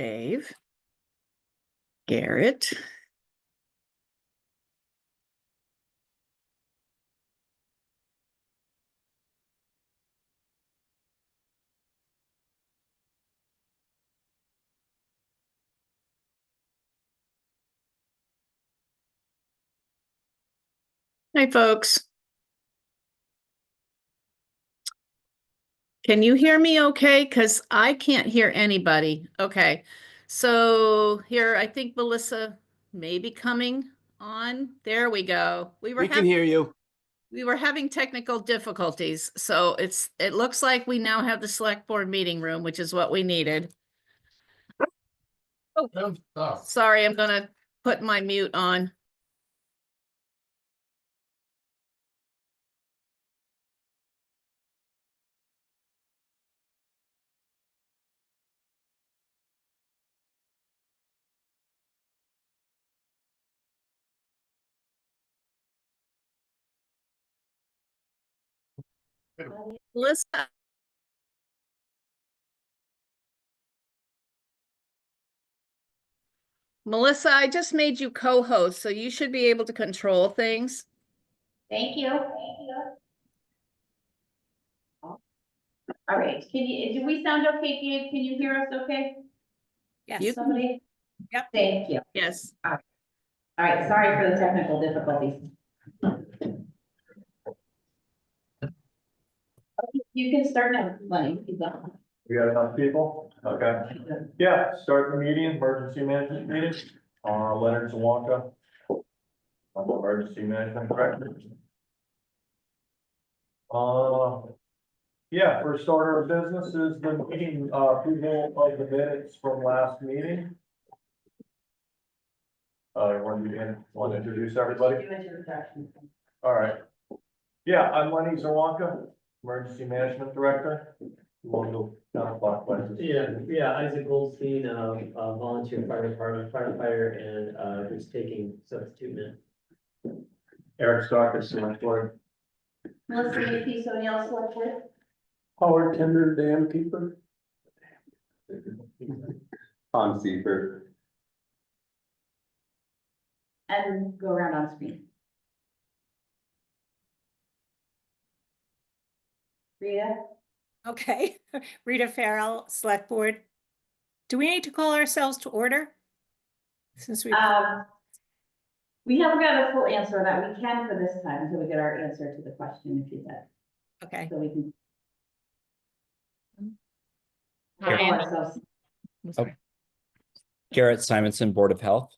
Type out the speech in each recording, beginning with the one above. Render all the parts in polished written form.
Dave. Garrett. Hi, folks. Can you hear me okay? Because I can't hear anybody. Okay. So here, I think Melissa may be coming on. There we go. We can hear you. We were having technical difficulties, so it looks like we now have the select board meeting room, which is what we needed. Oh, sorry, I'm gonna put my mute on. Melissa. Melissa, I just made you co-host, so you should be able to control things. Thank you. All right, do we sound okay, Gabe? Can you hear us okay? Yes. Somebody? Yep. Thank you. Yes. All right, sorry for the technical difficulties. Okay, you can start now, Lenny. We got enough people? Okay. Yeah, start the meeting, emergency management meeting. Leonard Zawonka. I'm the emergency management director. Yeah, first order of business is the meeting, approval of the minutes from last meeting. Want to introduce everybody? All right. Yeah, I'm Lenny Zawonka, emergency management director. You want to go counterclockwise? Yeah, Isaac Goldstein, volunteer fire department firefighter, and who's taking substitute minutes. Eric Stark, select board. Melissa Macy, somebody else select board? Howard Tender, dam keeper. Tom Seifert. And go around on screen. Rita? Okay, Rita Farrell, Select Board. Do we need to call ourselves to order? Since we We haven't got a full answer on that. We can for this time until we get our answer to the question if you said. okay. So we can. Hi, Call Ann. ourselves. Garrett Simonson, Board of Health.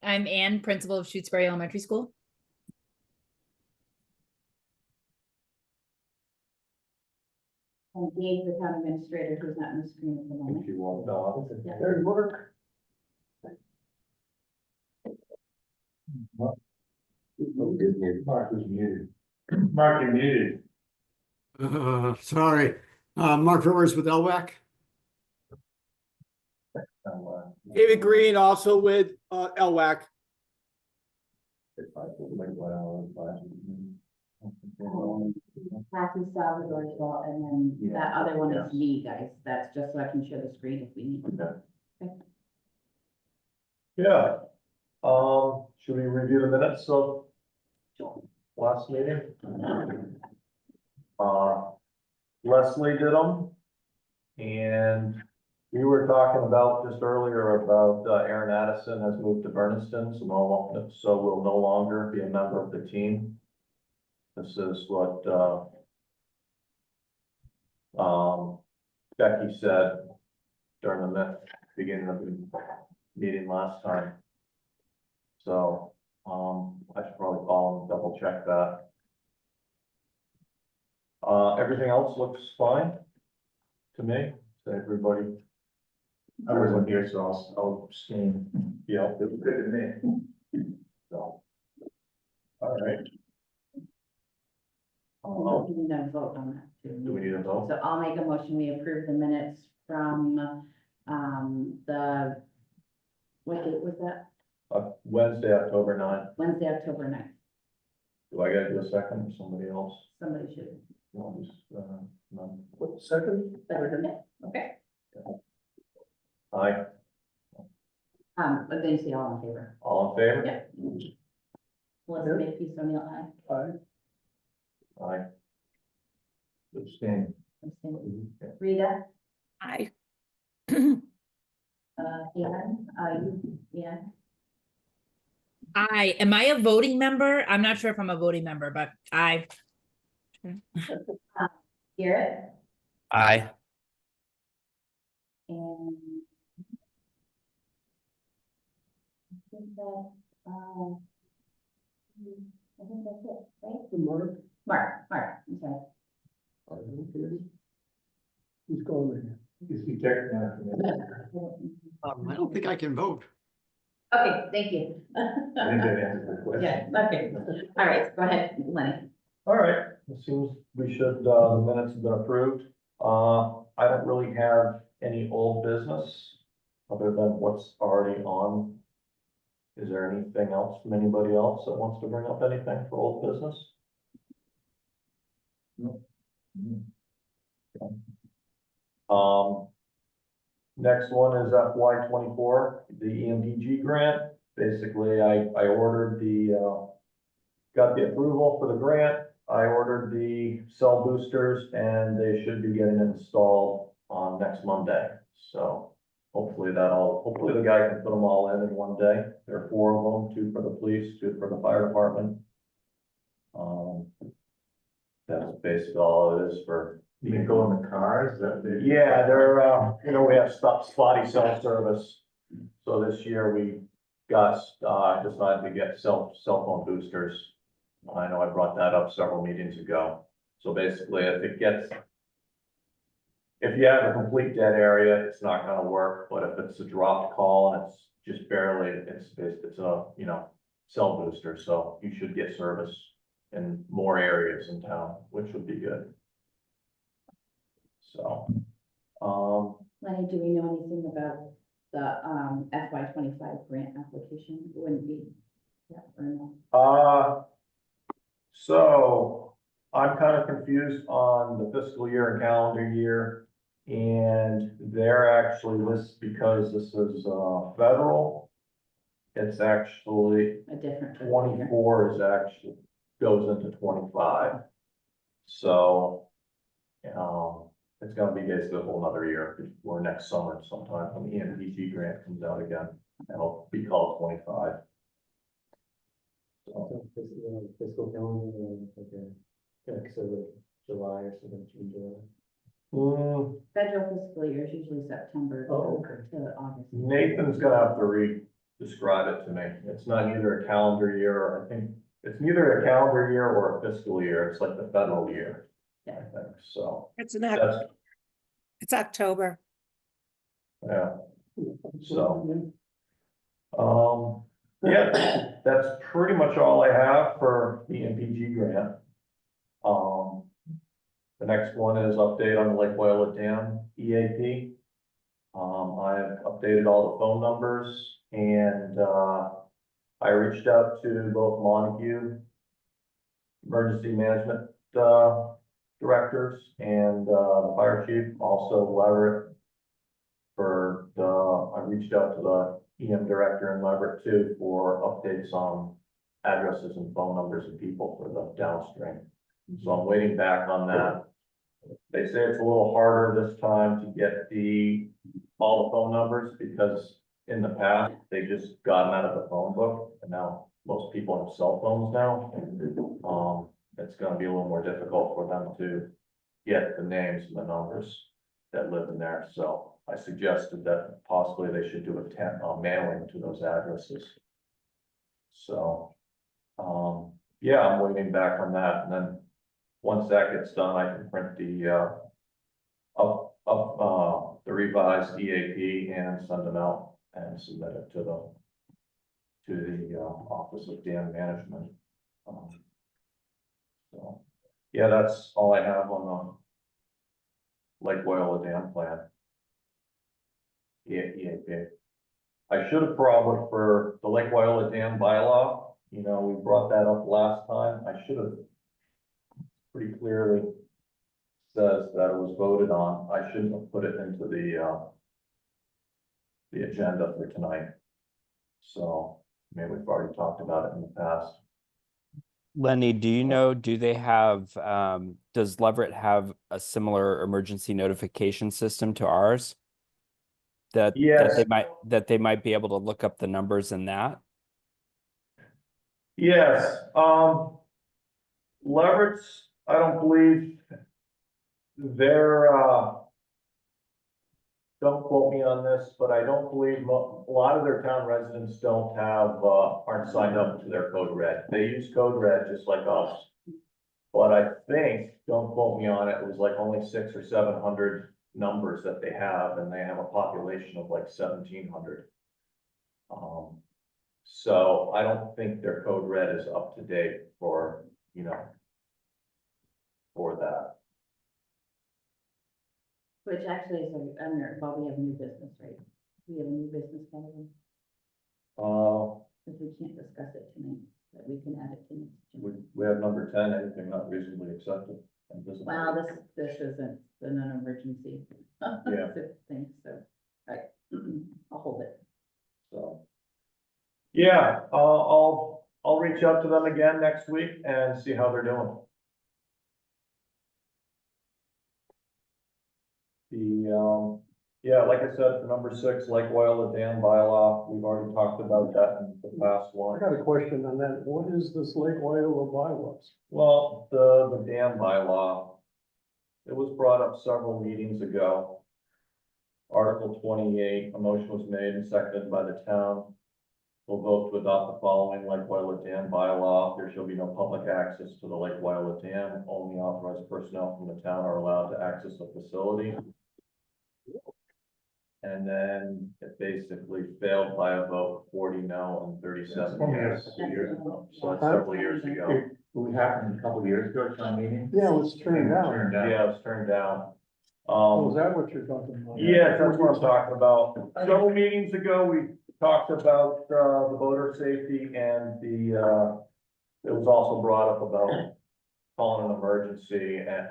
I'm Ann, principal of Shutesbury Elementary School. And Dave, the town administrator, who's not on the screen at the moment. If you want, Yeah. there's work. Mark was muted. Mark, you're muted. Sorry. Mark Rivers with LWAC. David Green also with LWAC. Kathy Salvador as well, and then that other one is me, guys. That's just so I can share the screen if we need. Okay. Yeah. Should we review the minutes of last meeting? Leslie did them. And we were talking about just earlier about Aaron Addison has moved to Berniston, so will no longer be a member of the team. This is what Becky said during the beginning of the meeting last time. So I should probably call and double check that. Everything else looks fine to me. So everybody. I wasn't here, so I'll abstain. Yeah, it was good to me. So. All right. We need a vote on that too. Do we need a vote? So I'll make a motion, we approve the minutes from the, what date was that? Wednesday, October 9th. Wednesday, October 9th. Do I gotta do a second or somebody else? Somebody should. No, just, none. Second. Okay. Aye, Eventually all in favor. all in favor? Yeah. Melissa Makepeace O'Neill, aye. Aye. Abstain. Abstain. Rita, Aye. Ann, Ann, Am I a voting member? I'm not sure if I'm a voting member, but Garrett, Aye. and I think that, I think that's it, right? Mark, I'm sorry. Who's going there? Is he checking that? I don't think I can vote. Okay, thank you. I think that answers the question. Yeah, okay, all right, go ahead, Lenny. All right, it seems we should, the minutes have been approved. I don't really have any old business other than what's already on. Is there anything else from anybody else that wants to bring up anything for old business? No. Okay. Next one is FY 24, the EMDG grant. Basically, I ordered got the approval for the grant. I ordered the cell boosters and they should be getting installed on next Monday. So hopefully the guy can put them all in one day. There are 4 of them, 2 for the police, 2 for the fire department. That's basically all it is for. You can go in the cars, Yeah, they're, we have spotty cell service. So this year we got, decided to get cell phone boosters. I know I brought that up several meetings ago. So basically, if you have a complete dead area, it's not gonna work, but if it's a dropped call and it's just barely, it's a, cell booster, so you should get service in more areas in town, which would be good. So, Lenny, do we know anything about the, FY 25 grant application? It wouldn't be, yeah, or no? So I'm kind of confused on the fiscal year and calendar year. And they're actually listed because this is, federal. It's actually A different. 24 is actually goes into 25. So, it's gonna be basically a whole nother year, or next summer sometime when the EMPG grant comes out again, and it'll be called 25. So, Fiscal calendar, so like July or something, June, July. Federal fiscal year is usually September Oh, okay. to August. Nathan's gonna have to describe it to me. It's not either a calendar year, or I think, it's neither a calendar year or a fiscal year, it's like the federal year. I think, so, It's that's, it's October. yeah, so. Yeah, that's pretty much all I have for the MPG grant. The next one is update on the Lake Wyola Dam EAP. I've updated all the phone numbers and, I reached out to both Montague emergency management, directors and, the fire chief, also Leverett. I reached out to the EM director in Leverett too for updates on addresses and phone numbers of people for the downstream. So I'm waiting back on that. They say it's a little harder this time to get all the phone numbers because in the past, they just got them out of the phone book and now most people have cell phones now. It's gonna be a little more difficult for them to get the names and the numbers that live in there. So I suggested that possibly they should do a mailing to those addresses. So, yeah, I'm waiting back on that, and then once that gets done, I can print the the revised EAP and send them out and submit it to the Office of Dam Management. So, yeah, that's all I have on the Lake Wyola Dam plan. EAP. I should have probably, for the Lake Wyola Dam bylaw, we brought that up last time. I should have pretty clearly says that it was voted on. I shouldn't have put it into the agenda for tonight. So, maybe we've already talked about it in the past. Lenny, do you know, do they have, does Leverett have a similar emergency notification system to ours? That Yes. they might be able to look up the numbers in that? Yes, Leverett's, I don't believe they're, don't quote me on this, but I don't believe a lot of their town residents don't have, aren't signed up to their code red. They use code red just like us. But I think, don't quote me on it, it was like only 600 or 700 numbers that they have, and they have a population of like 1,700. So I don't think their code red is up to date for, you know, for that. Which actually is, well, we have new business, right? We have a new business category, because we can't discuss it tonight, but we can add it to next. we have number 10, anything not reasonably accepted. Well, this isn't the non-emergency. Yeah. Thing, so, right, I'll hold it. So, yeah, I'll reach out to them again next week and see how they're doing. Yeah, like I said, for number 6, Lake Wyola Dam bylaw, we've already talked about that in the past I one. got a question on that. What is this Lake Wyola bylaws? Well, the dam bylaw, it was brought up several meetings ago. Article 28, a motion was made and seconded by the town. We'll vote to adopt the following Lake Wyola Dam bylaw. There shall be no public access to the Lake Wyola Dam. Only authorized personnel from the town are allowed to access the facility. And then it basically failed by a vote 40 no and 37 yes. So that's several years ago. It happened a couple of years ago at town meeting. Yeah, it was turned down. Yeah, it was turned down. Oh, is that what you're talking about? Yeah, that's what I'm talking about. Several meetings ago, we talked about, the voter safety and it was also brought up about calling an emergency and,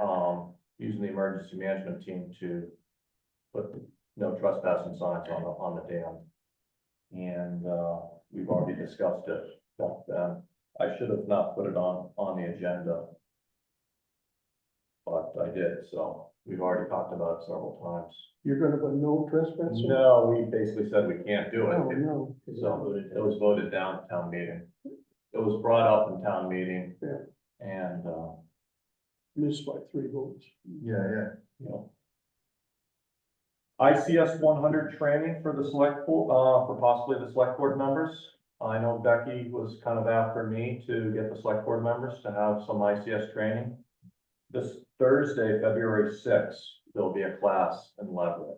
using the emergency management team to put no trespassing signs on the dam. And, we've already discussed it, but, I should have not put it on the agenda. But I did, so we've already talked about it several times. You're gonna put no trespassing? No, we basically said we can't do Oh, it. no. So it was voted down at town meeting. It was brought up in town meeting. Yeah. And, Missed by 3 votes. you know. ICS 100 training for the select board, for possibly the select board members. I know Becky was kind of after me to get the select board members to have some ICS training. This Thursday, February 6th, there'll be a class in Leverett.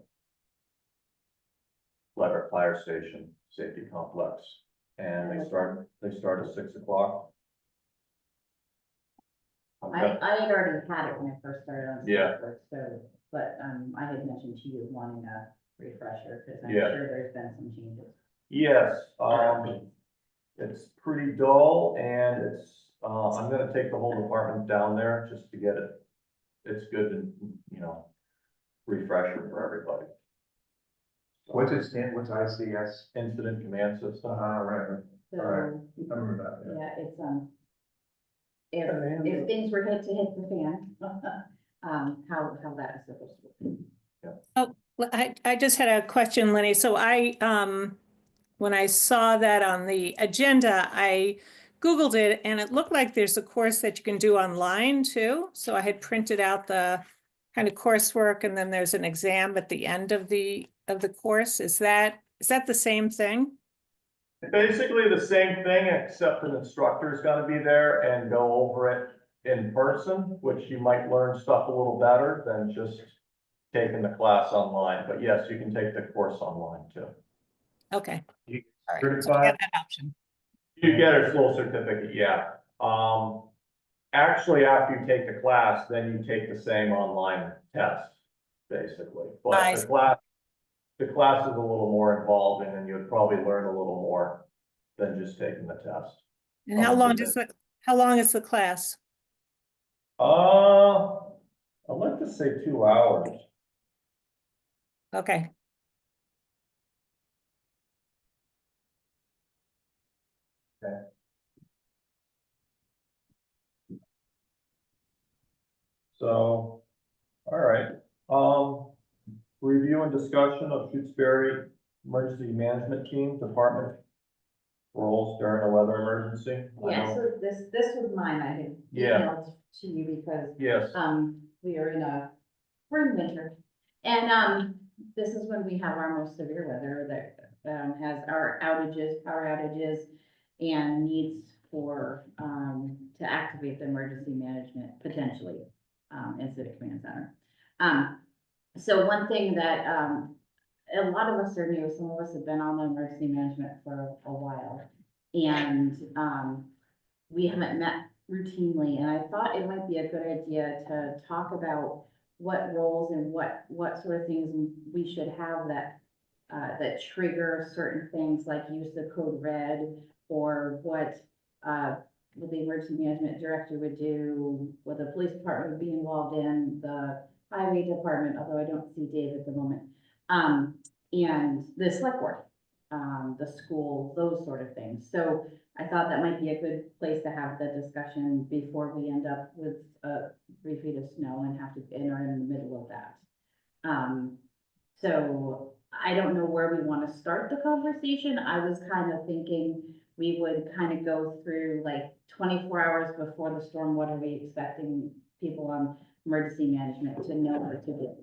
Leverett Fire Station Safety Complex, and they start at 6 o'clock. I had already had it when I first started on. Yeah. Stanford, so, but, I had mentioned to you wanting a refresher, because I'm Yeah. sure there's been some changes. Yes, it's pretty dull, and it's, I'm gonna take the whole department down there just to get it. It's good and, you know, refresher for everybody. What's it stand, what's ICS? Incident command system. Right, So, all right, I remember that, yeah. yeah, it's, if things were hit the fan, how that is supposed to work. Well, I just had a question, Lenny. So when I saw that on the agenda, I Googled it and it looked like there's a course that you can do online too. So I had printed out the kind of coursework and then there's an exam at the end of the course. Is that the same thing? Basically the same thing, except an instructor's gotta be there and go over it in person, which you might learn stuff a little better than just taking the class online. But yes, you can take the course online too. Okay. You- All right. So I have that option. You get a full certificate, yeah. Actually, after you take the class, then you take the same online test, basically. But Nice. the class is a little more involving and you'd probably learn a little more than just taking the test. And how long is the class? I I'd like to say 2 hours. Okay, So, all right, review and discussion of Shutesbury Emergency Management Team Department roles during a weather emergency. I Yeah, know- so this was mine, I had Yeah. emailed to you because, Yes, we are we're in winter. And, this is when we have our most severe weather that, has our outages, power outages, and needs for, to activate the emergency management potentially, incident command center. So one thing that, a lot of us are new, some of us have been on the emergency management for a while. And, we haven't met routinely, and I thought it might be a good idea to talk about what roles and what sort of things we should have that, that trigger certain things like use of code red, or what the emergency management director would do, what the police department would be involved in, the highway department, although I don't see Dave at the moment, and the select board, the school, those sort of things. So I thought that might be a good place to have the discussion before we end up with 3 feet of snow and have to enter in the middle of that. So I don't know where we want to start the conversation. I was kind of thinking we would kind of go through like 24 hours before the storm. What are we expecting people on emergency management to know what to do?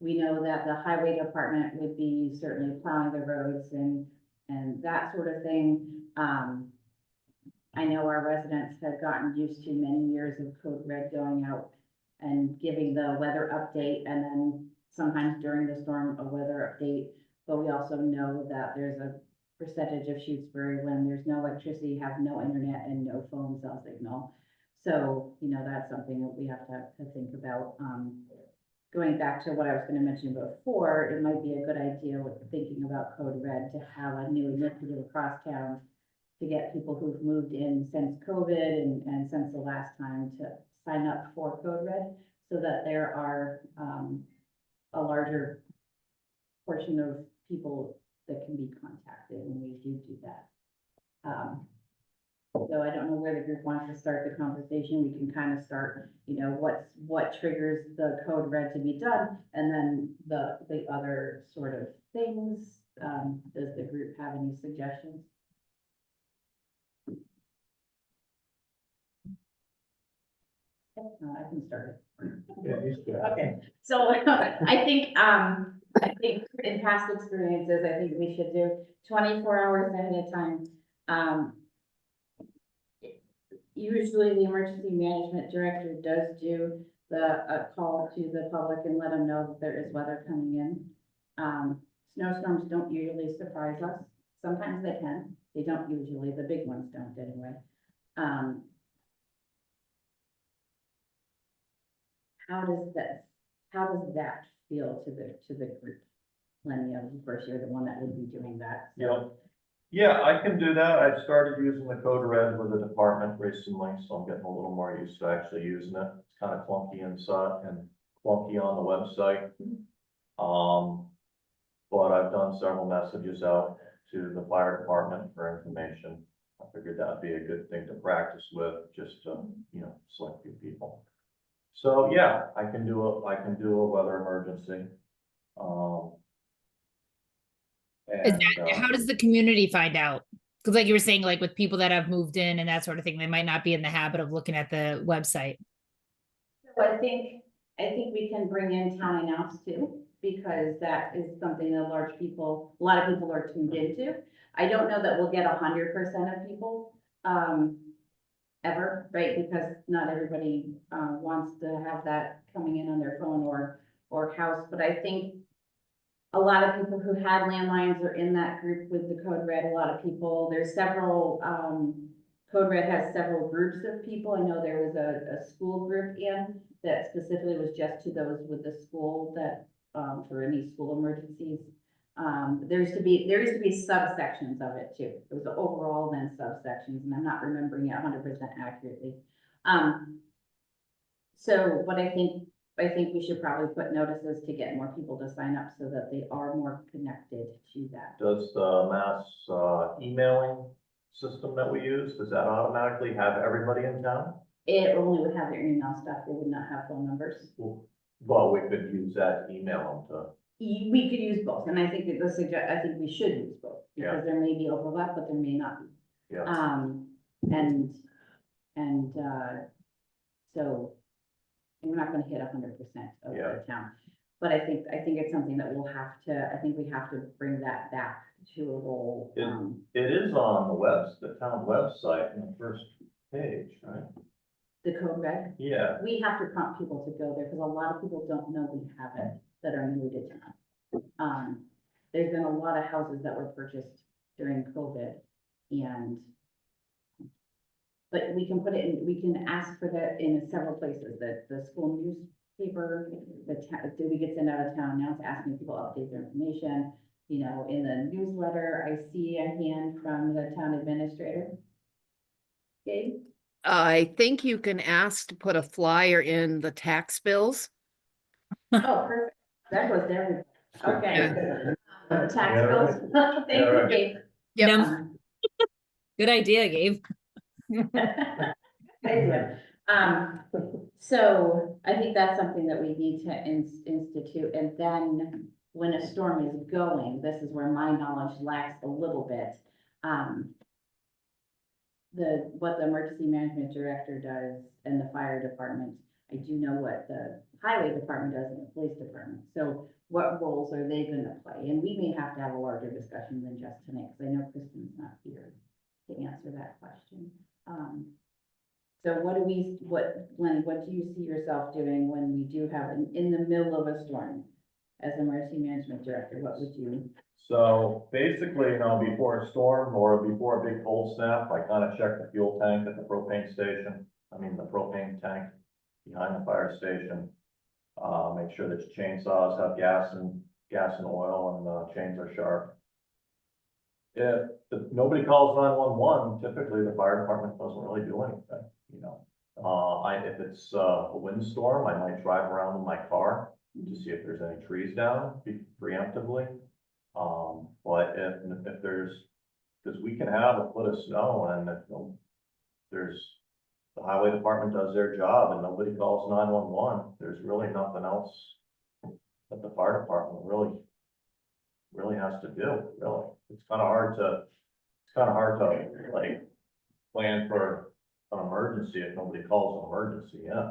We know that the highway department would be certainly plowing the roads and that sort of thing. I know our residents have gotten used to many years of code red going out and giving the weather update, and then sometimes during the storm, a weather update. But we also know that there's a percentage of Shutesbury when there's no electricity, have no internet and no phone cell signal. So, you know, that's something that we have to think about. Going back to what I was going to mention before, it might be a good idea with thinking about code red to have a new initiative across town to get people who've moved in since COVID and since the last time to sign up for code red, so that there are a larger portion of people that can be contacted when we do that. So I don't know where the group wants to start the conversation. We can kind of start, you know, what triggers the code red to be done, and then the other sort of things. Does the group have any suggestions? I can start it. yeah, he's good. Okay, so I think in past experiences, I think we should do 24 hours ahead of time. Usually the emergency management director does do the call to the public and let them know that there is weather coming in. Snowstorms don't usually surprise us. Sometimes they can. They don't usually. The big ones don't anyway. How does that feel to the group? Lenny, of course, you're the one that would be doing that. So. Yeah, I can do that. I've started using the code red with the department recently, so I'm getting a little more used to actually using it. It's kind of clunky inside and clunky on the website. But I've done several messages out to the fire department for information. I figured that'd be a good thing to practice with, just to, you know, select few people. So yeah, I can do a weather emergency. Is And, that, how does the community find out? Because like you were saying, like with people that have moved in and that sort of thing, they might not be in the habit of looking at the website. So I think we can bring in town announce too, because that is something that a lot of people are tuned into. I don't know that we'll get 100% of people, ever, right? Because not everybody, wants to have that coming in on their phone or house, but I think a lot of people who had landlines are in that group with the code red. A lot of people, there's several, code red has several groups of people. I know there was a school group in that specifically was just to those with the school that, for any school emergencies. There used to be subsections of it too. It was the overall then subsections, and I'm not remembering it 100% accurately. So, but I think we should probably put notices to get more people to sign up so that they are more connected to that. Does the mass, emailing system that we use, does that automatically have everybody in town? It only would have their email stuff, it would not have phone numbers. Well, we could use that to email them to, We could use both, and I think that I think we should use both, Yeah. because there may be overlap, but there may not be. yeah. So, and we're not gonna hit 100% of Yeah. the town. But I think it's something that we'll have to, I think we have to bring that back to a role. It is on the town website in the first page, right? The code red, Yeah, we have to prompt people to go there, because a lot of people don't know we have it, that are new to town. There's been a lot of houses that were purchased during COVID, but we can put it in, we can ask for that in several places, the school newspaper, do we get sent out of town now, it's asking people to update their information. You know, in the newsletter, I see a hand from the town administrator. Gabe? I think you can ask to put a flyer in the tax bills. Oh, perfect, that goes there, okay. Tax Yeah, bills, thank Yeah, you, right. Gabe. Yep. Good idea, Gabe. Idea. So I think that's something that we need to institute, and then when a storm is going, this is where my knowledge lacks a little bit. What the emergency management director does and the fire department, I do know what the highway department does and the police department. So what roles are they gonna play? And we may have to have a larger discussion than just tonight, because I know Kristen's not here to answer that question. So Lenny, what do you see yourself doing when we do have, in the middle of a storm? As emergency management director, what would you? so basically, before a storm or before a big cold snap, I kind of check the fuel tank at the propane station. The propane tank behind the fire station. Make sure that your chainsaws have gas and oil and the chains are sharp. If nobody calls 911, typically the fire department doesn't really do anything, if it's a windstorm, I might drive around in my car to see if there's any trees down preemptively. But if there's, because we can have a foot of snow and if the highway department does their job and nobody calls 911, there's really nothing else that the fire department really has to do, really. It's kind of hard to like plan for an emergency if nobody calls an emergency, yeah.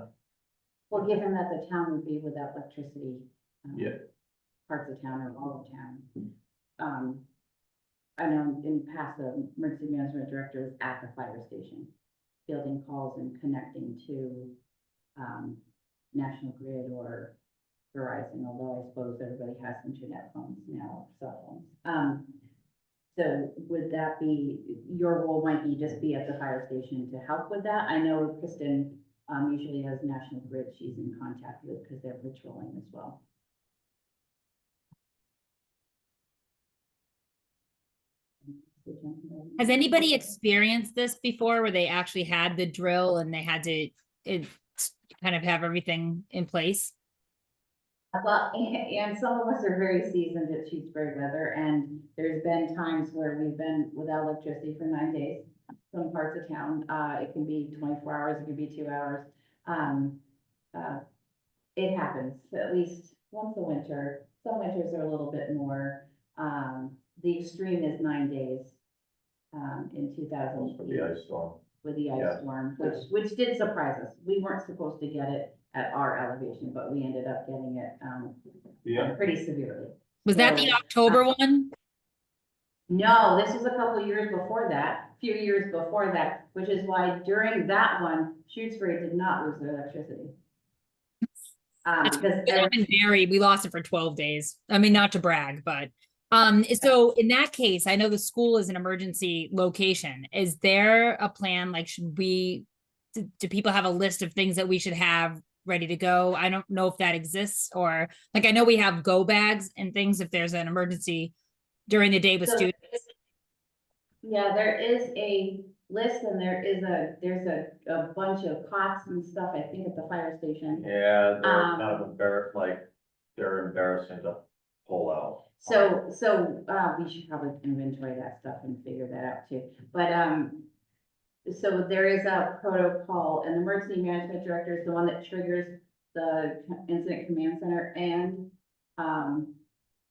Well, given that the town would be without electricity. Yeah. Parts of town or all of town. I know in past, the emergency management director was at the fire station, fielding calls and connecting to, National Grid or Verizon, although I suppose everybody has internet phones now, cell phones. So would that be, your role might be just be at the fire station to help with that? I know Kristen, usually has National Grid she's in contact with, because they're patrolling as well. Has anybody experienced this before where they actually had the drill and they had to kind of have everything in place? Well, and some of us are very seasoned at Shutesbury weather, and there's been times where we've been without electricity for 9 days. Some parts of town, it can be 24 hours, it could be 2 hours. It happens at least once a winter. Some winters are a little bit more. The extreme is 9 days in 2000. For the ice storm. With the Yeah. ice storm, which did surprise us. We weren't supposed to get it at our elevation, but we ended up getting it pretty severely. Was that the So, October one? No, this was a couple years before that, a few years before that, which is why during that one, Shutesbury did not lose their electricity. Because We lost it for 12 days. I mean, not to brag, but so in that case, I know the school is an emergency location. Is there a plan? Like, do people have a list of things that we should have ready to go? I don't know if that exists, or like, I know we have go bags and things if there's an emergency during the day with students. Yeah, there is a list and there's a bunch of cots and stuff, I think, at the fire station. Yeah, they're kind of embarrassed, like, they're embarrassing to pull out. So, we should probably inventory that stuff and figure that out too. But, so there is a protocol, and the emergency management director is the one that triggers the incident command center and,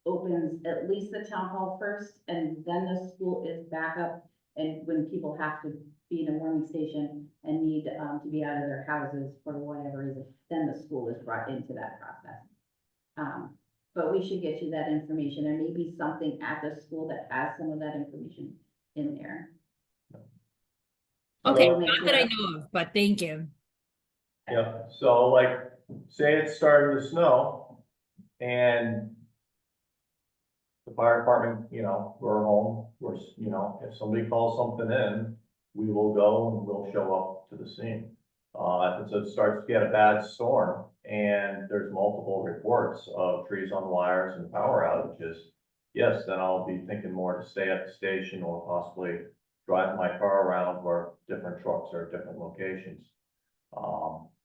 opens at least the town hall first, and then the school is back up. And when people have to be in a warming station and need, to be out of their houses for whatever reason, then the school is brought into that process. But we should get you that information. There may be something at the school that has some of that information in there. Okay, We'll make not that I sure. know of, but thank you. Yeah, so like, say it's starting to snow and the fire department, you know, we're home, you know, if somebody calls something in, we will go and we'll show up to the scene. If it starts to get a bad storm and there's multiple reports of trees on wires and power outages, yes, then I'll be thinking more to stay at the station or possibly drive my car around where different trucks are at different locations.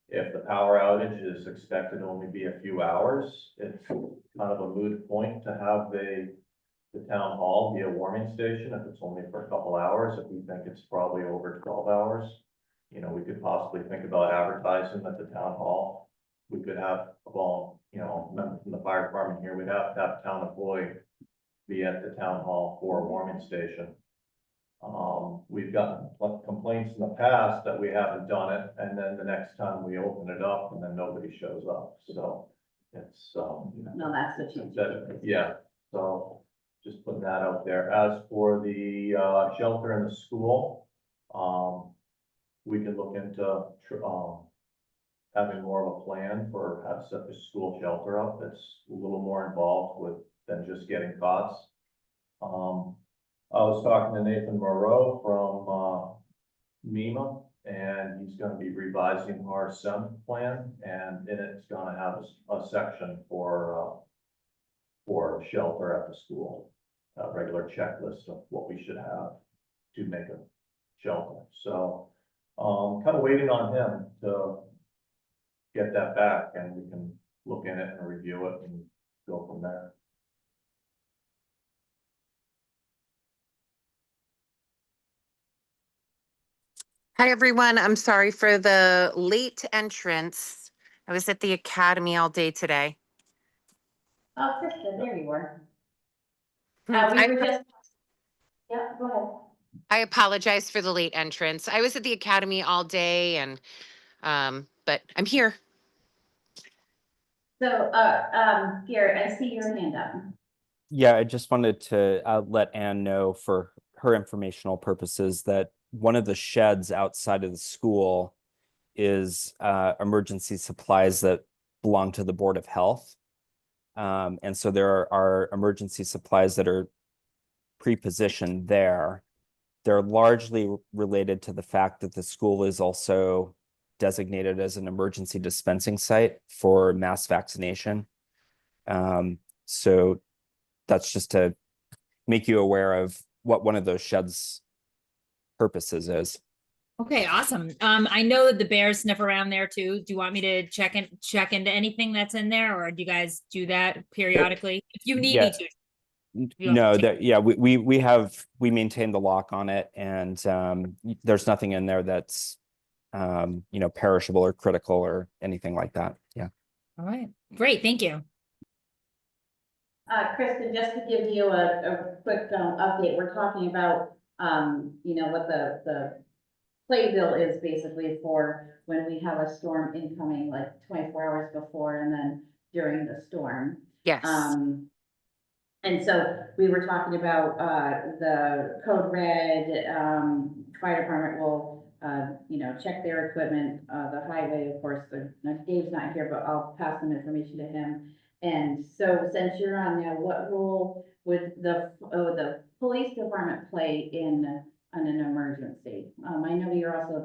If the power outage is expected to only be a few hours, it's kind of a moot point to have the town hall be a warming station if it's only for a couple hours. If we think it's probably over 12 hours, you know, we could possibly think about advertising at the town hall. We could have, well, you know, member from the fire department here, we'd have to have a town employee be at the town hall for a warming station. We've gotten complaints in the past that we haven't done it, and then the next time we open it up and then nobody shows up, so it's, No, that's the change. yeah, so just putting that out there. As for the, shelter in the school, we can look into, having more of a plan for how to set the school shelter up. It's a little more involved with than just getting cots. I was talking to Nathan Moreau from, MEMA, and he's gonna be revising our SEM plan, and in it's gonna have a section for shelter at the school. A regular checklist of what we should have to make a shelter. So, kind of waiting on him to get that back, and we can look in it and review it and go from there. Hi, everyone. I'm sorry for the late entrance. I was at the academy all day today. Oh, Krista, there you were. We I were just, yeah, go ahead. I apologize for the late entrance. I was at the academy all day and, but I'm here. So, Garrett, I see your hand up. Yeah, I just wanted to let Anne know for her informational purposes that one of the sheds outside of the school is emergency supplies that belong to the Board of Health. And so there are emergency supplies that are pre-positioned there. They're largely related to the fact that the school is also designated as an emergency dispensing site for mass vaccination. So that's just to make you aware of what one of those sheds purposes is. Okay, awesome. I know that the bears sniff around there too. Do you want me to check into anything that's in there, or do you guys do that periodically? If you need me to. You No, have to that, yeah, we maintain the lock on it, and there's nothing in there that's you know, perishable or critical or anything like that. Yeah. All right, great, thank you. Kristen, just to give you a quick update, we're talking about, you know, what the playbill is basically for when we have a storm incoming, like 24 hours before and then during the storm. Yes. And so we were talking about the code red, fire department will, you know, check their equipment, the highway, of course, Dave's not here, but I'll pass some information to him. And so since you're on now, what role would the police department play in an emergency? I know you're also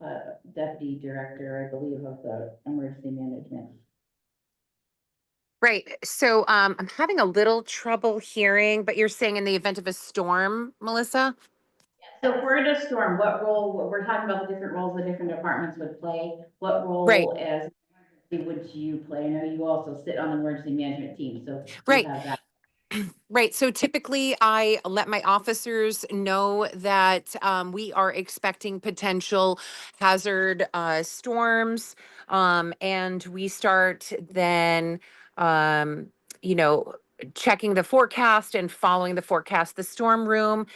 the deputy director, I believe, of the emergency management. Right. So I'm having a little trouble hearing, but you're saying in the event of a storm, Melissa? Yes. So if we're in a storm, what role, we're talking about the different roles the different departments would play. What Right. role as would you play? I know you also sit on the emergency management team, so you Right. have that. Right. So typically, I let my officers know that we are expecting potential hazard storms, and we start then, um, you know, checking the forecast and following the forecast. The storm room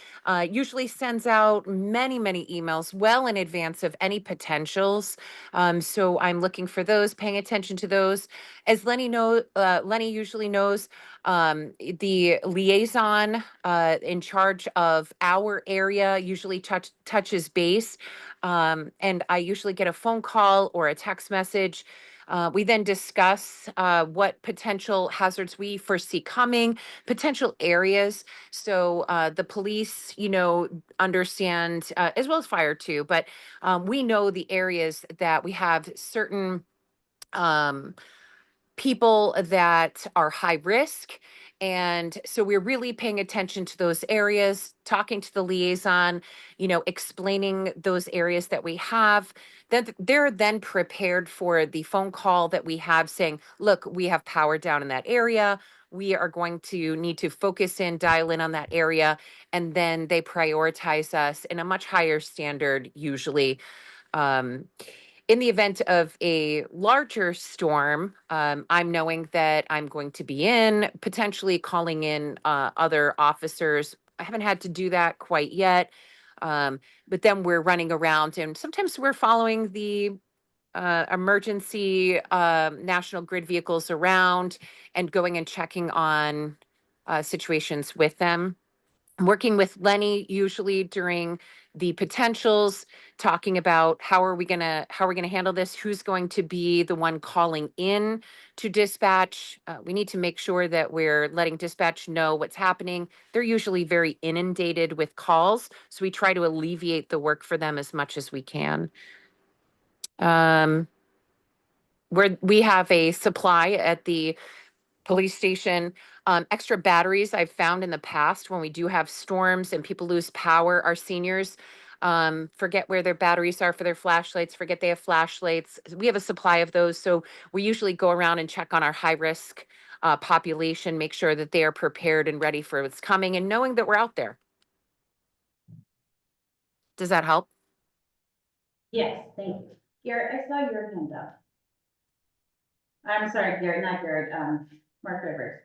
usually sends out many, many emails well in advance of any potentials. So I'm looking for those, paying attention to those. As Lenny usually knows, the liaison in charge of our area usually touches base, and I usually get a phone call or a text message. We then discuss what potential hazards we foresee coming, potential areas. So the police, understand, as well as fire too, but we know the areas that we have certain um, people that are high risk. And so we're really paying attention to those areas, talking to the liaison, explaining those areas that we have. Then they're then prepared for the phone call that we have saying, look, we have power down in that area. We are going to need to focus in, dial in on that area. And then they prioritize us in a much higher standard, usually. Um, in the event of a larger storm, I'm knowing that I'm going to be in, potentially calling in other officers. I haven't had to do that quite yet. But then we're running around, and sometimes we're following the emergency National Grid vehicles around and going and checking on situations with them. I'm working with Lenny usually during the potentials, talking about how are we gonna handle this? Who's going to be the one calling in to dispatch? We need to make sure that we're letting dispatch know what's happening. They're usually very inundated with calls, so we try to alleviate the work for them as much as we can. We have a supply at the police station. Extra batteries I've found in the past when we do have storms and people lose power. Our seniors forget where their batteries are for their flashlights, forget they have flashlights. We have a supply of those. So we usually go around and check on our high risk population, make sure that they are prepared and ready for what's coming and knowing that we're out there. Does that help? Yes, thank you. Garrett, I saw your hand up. I'm sorry, Garrett, not Garrett, Mark Rivers.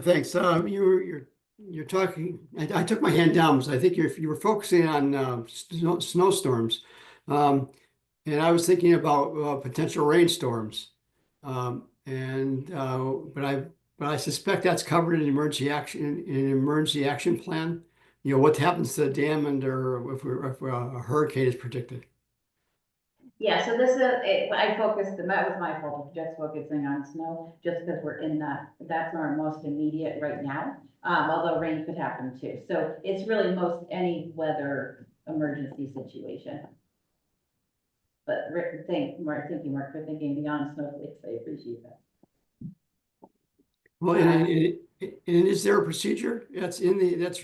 Thanks. You're talking, I took my hand down because I think you were focusing on snowstorms. And I was thinking about potential rainstorms. But I suspect that's covered in an emergency action plan. What happens to the dam or if a hurricane is predicted. Yeah, so this is, I focused, that was my fault, just focusing on snow, just because we're in that's our most immediate right now. Although rain could happen too. So it's really most any weather emergency situation. But thank you, Mark, for thinking beyond snowflakes. I appreciate that. Well, and is there a procedure that's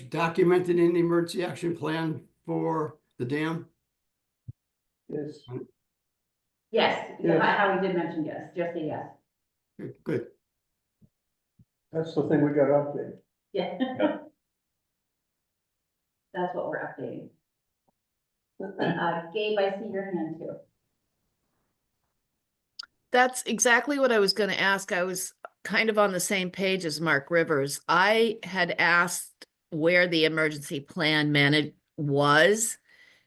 documented in the emergency action plan for the dam? Yes. Yes, Yes. how we did mention yes, just a yes. Good. That's the thing we got to update. Yeah. Yeah. That's what we're updating. Gabe, I see your hand too. That's exactly what I was going to ask. I was kind of on the same page as Mark Rivers. I had asked where the emergency plan was,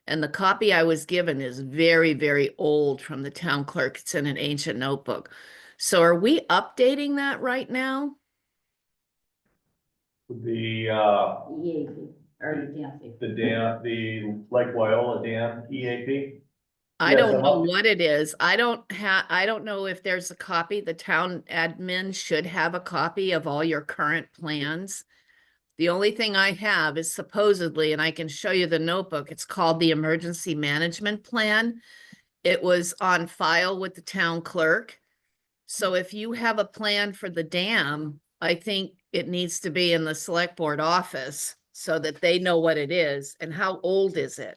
and the copy I was given is very, very old from the town clerk. It's in an ancient notebook. So are we updating that right now? The, EAP, or EAP. the dam, the Lake Wyola Dam EAP. I Yes, don't I'm know up- what it is. I don't know if there's a copy. The town admin should have a copy of all your current plans. The only thing I have is supposedly, and I can show you the notebook, it's called the Emergency Management Plan. It was on file with the town clerk. So if you have a plan for the dam, I think it needs to be in the select board office so that they know what it is, and how old is it?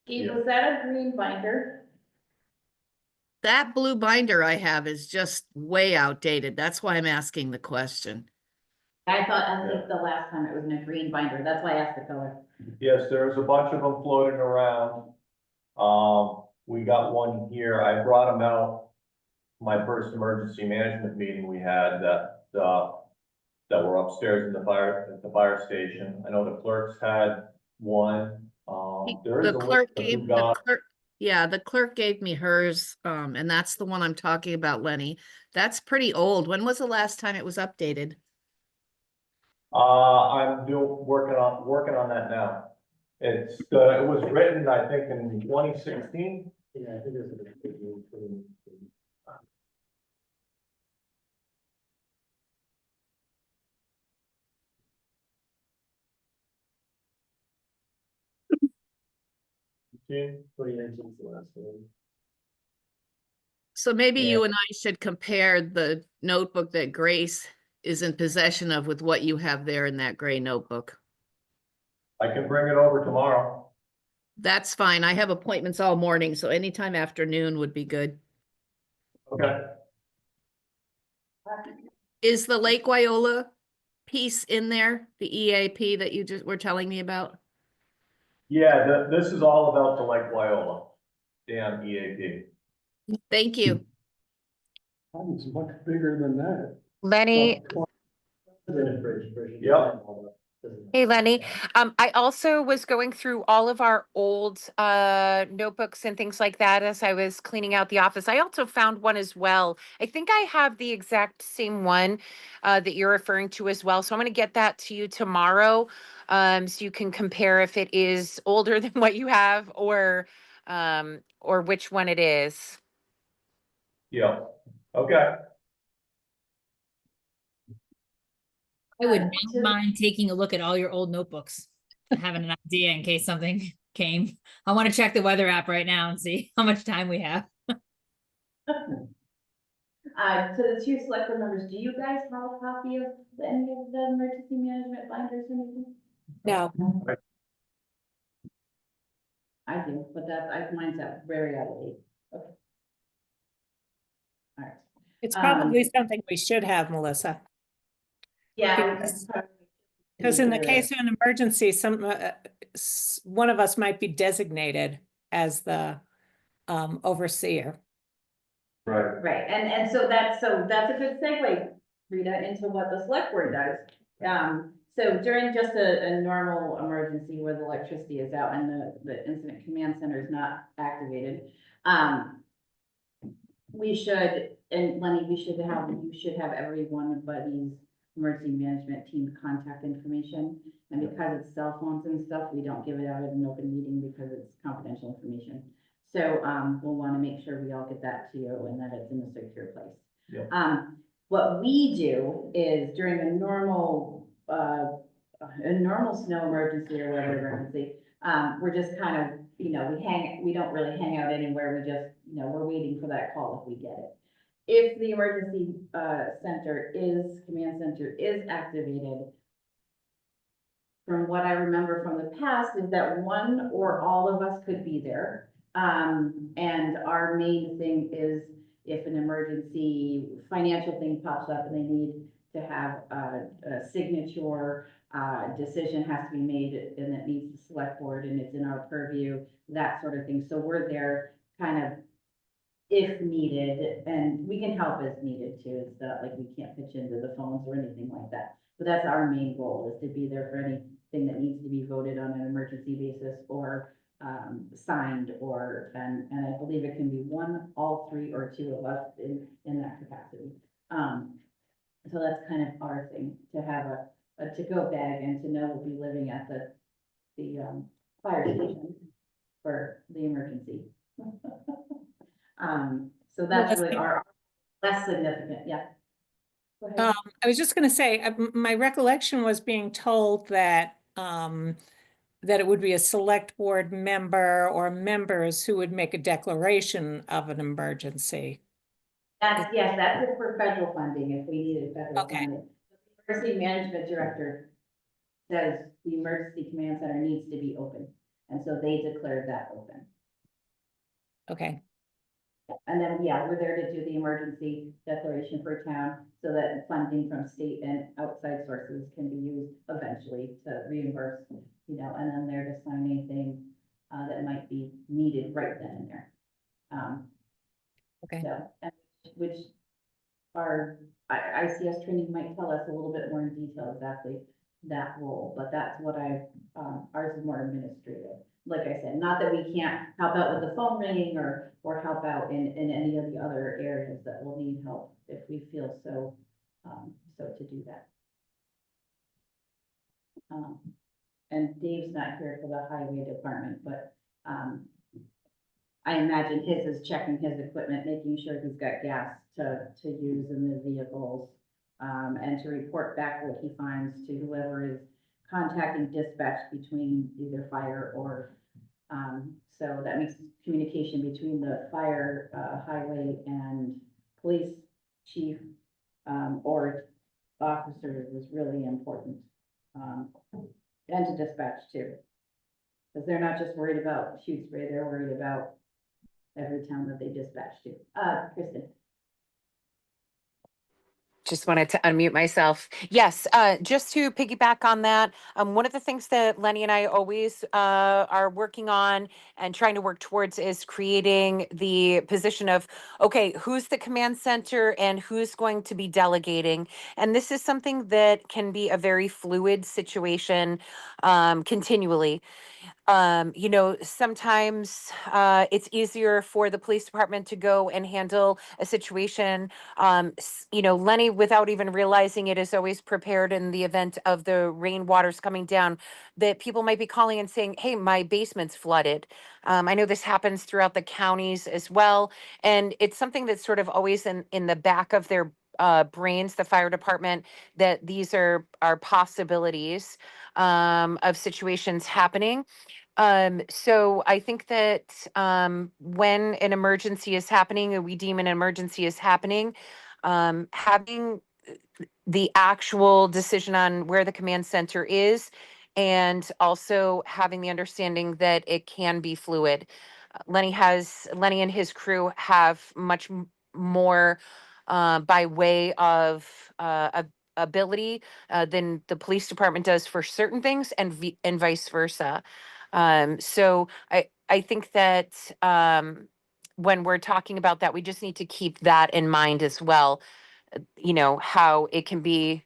Steve, was that a green binder? That blue binder I have is just way outdated. That's why I'm asking the question. I think the last time it was in a green binder, that's why I asked the color. Yes, there's a bunch of them floating around. We got one here. I brought them out. My first emergency management meeting we had that were upstairs in at the fire station. I know the clerks had one. There is The a clerk list of who gave, the got. clerk, yeah, the clerk gave me hers, and that's the one I'm talking about, Lenny. That's pretty old. When was the last time it was updated? I'm working on that now. It was written, I think, in 2016. Yeah, I think there's a. Gene? 2019 is the last one. So maybe Yeah. you and I should compare the notebook that Grace is in possession of with what you have there in that gray notebook. I can bring it over tomorrow. That's fine. I have appointments all morning, so anytime afternoon would be good. Okay. Is the Lake Wyola piece in there, the EAP that you just were telling me about? Yeah, this is all about the Lake Wyola Dam EAP. Thank you. It's much bigger than that. Lenny, Yep. hey Lenny, I also was going through all of our old notebooks and things like that as I was cleaning out the office. I also found one as well. I think I have the exact same one that you're referring to as well. So I'm going to get that to you tomorrow, so you can compare if it is older than what you have or which one it is. Yeah. Okay. I would not To- mind taking a look at all your old notebooks, having an idea in case something came. I want to check the weather app right now and see how much time we have. To the two select board members, do you guys have a copy of any of the emergency management binders or anything? No, I do, but mine's out very out of date. Okay. All right. it's probably something we should have, Melissa. Yeah. Because in the consider it. case of an emergency, one of us might be designated as the overseer. Right. Right, and so that's a good segue, Rita, into what the select board does. So during just a normal emergency where the electricity is out and the incident command center is not activated, we should, and Lenny, you should have everybody's emergency management team's contact information. And because it's cell phones and stuff, we don't give it out at an open meeting because it's confidential information. So, we'll want to make sure we all get that to you and that it's in a secure place. Yep. What we do is during a normal snow emergency or weather emergency, we're just kind of, we don't really hang out anywhere. We just, we're waiting for that call if we get it. If the emergency, command center is activated, from what I remember from the past is that one or all of us could be there. And our main thing is if an emergency financial thing pops up and they need to have a signature, decision has to be made and it needs the select board and it's in our purview, that sort of thing. So we're there kind of if needed, and we can help as needed too. It's not like we can't pitch into the phones or anything like that. But that's our main goal, is to be there for anything that needs to be voted on an emergency basis or signed and I believe it can be one, all three, or two of us in that capacity. So that's kind of our thing, to have a to-go bag and to know we'll be living at the fire station for the emergency. So that's really our less significant, yeah. Go ahead. I was just going to say, my recollection was being told that that it would be a select board member or members who would make a declaration of an emergency. That's it for federal funding, if we needed federal Okay. funding. Emergency management director says the emergency command center needs to be open. And so they declared that open. Okay, And then, yeah, we're there to do the emergency declaration for town so that funding from state and outside sources can be used eventually to reimburse, you know, and then there to sign anything that might be needed right then and there. okay. So, and which our ICS training might tell us a little bit more in detail exactly that role, but that's what ours is more administrative. Like I said, not that we can't help out with the phone ringing or help out in any of the other areas that will need help if we feel so, so to do that. And Dave's not here for the highway department, but, I imagine his is checking his equipment, making sure he's got gas to use in the vehicles, and to report back what he finds to whoever is contacting dispatch between either fire or, so that makes communication between the fire, highway and police chief, or officers is really important. And to dispatch too. Because they're not just worried about Shutesbury, they're worried about every town that they dispatch to. Kristen. Just wanted to unmute myself. Yes, just to piggyback on that, one of the things that Lenny and I always are working on and trying to work towards is creating the position of, okay, who's the command center and who's going to be delegating? And this is something that can be a very fluid situation continually. You know, sometimes it's easier for the police department to go and handle a situation. You know, Lenny, without even realizing it, is always prepared in the event of the rain waters coming down, that people might be calling and saying, hey, my basement's flooded. I know this happens throughout the counties as well. And it's something that's sort of always in the back of their brains, the fire department, that these are possibilities of situations happening. So I think that when an emergency is happening, or we deem an emergency is happening, having the actual decision on where the command center is, and also having the understanding that it can be fluid. Lenny and his crew have much more by way of ability than the police department does for certain things, and vice versa. So I think that when we're talking about that, we just need to keep that in mind as well. You know, how it can be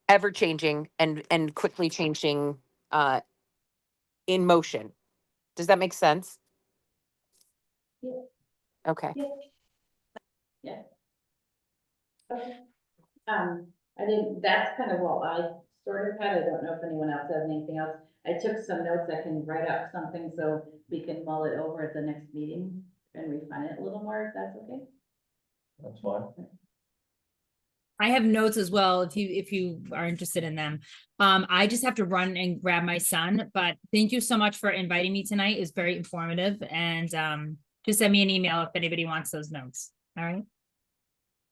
ever changing and quickly changing in motion. Does that make sense? Yeah. Okay. Yeah. Yeah. Okay. I think that's kind of what I sort of had. I don't know if anyone else has anything else. I took some notes. I can write up something so we can mull it over at the next meeting and refine it a little more, if that's okay. That's fine. I have notes as well if you are interested in them. I just have to run and grab my son, but thank you so much for inviting me tonight. It's very informative, and just send me an email if anybody wants those notes. All right.